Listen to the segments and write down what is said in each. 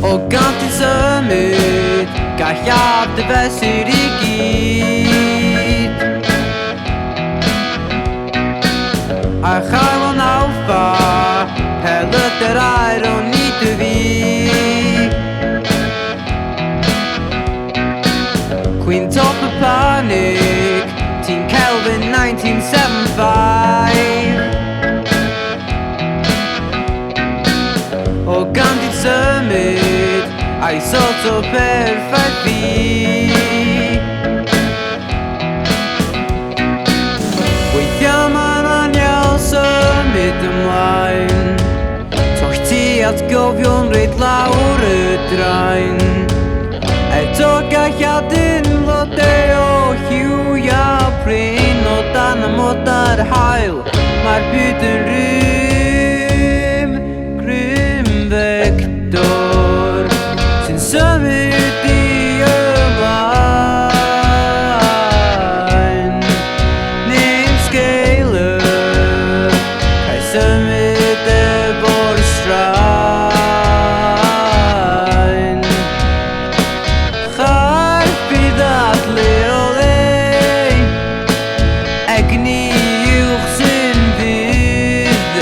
O gant I symud, gallaf dy fesur I gyd. A chael o'n awfa, pelyd yr air o'n nid y fi. Queen top y panig, Team Kelvin 1975. O gant I symud, a'i sort o perffaith fi. Weithiau ma'n aniel symud ymlaen, toch ti atgofion reid lawr y draen. Eto galladyn flodau o lliw a prin o dan amodau'r hael. Mae'r byd yn rym, grym vector sy'n symud I ymlaen. Neu'n scaler, cael symud efo'r straen. Charp I ddadlu o le, egni uwch sy'n fydd.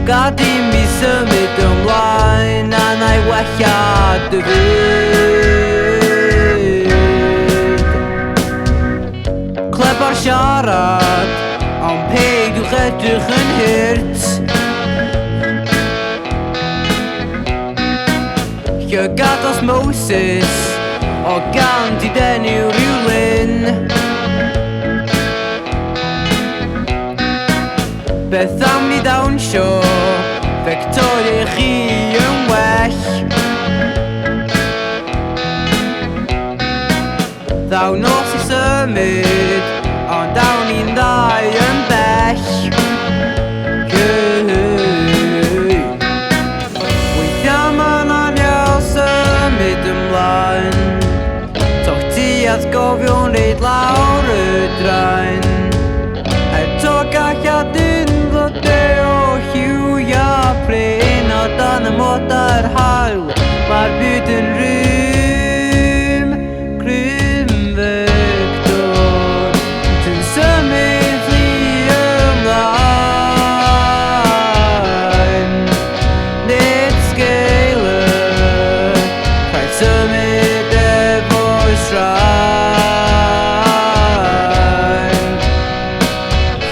Gad I mi symud ymlaen a na'i wella dy fyd. Clebar siarad, ond peidiwch edrych yn hyrt. Llygad osmosis, o gant I denyw rhywlyn. Beth am ni ddawnsio, vector I chi yn well. Ddaw nos I symud, ond dawn ni'n ddau yn bell. Weithiau ma'n aniel symud ymlaen, toch ti atgofion reid lawr y draen. Eto galladyn flodau o lliw a prin o dan amodau'r hael. Mae'r byd yn rym, grym vector sy'n symud fi ymlaen. Nid scaler, rhaid symud efo'r straen.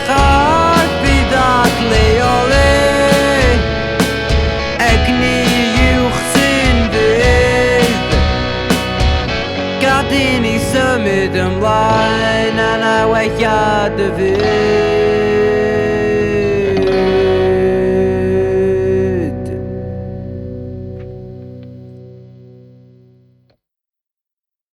Charp I ddadlu o le, egni uwch sy'n fydd. Gad I ni symud ymlaen a na wella dy fydd.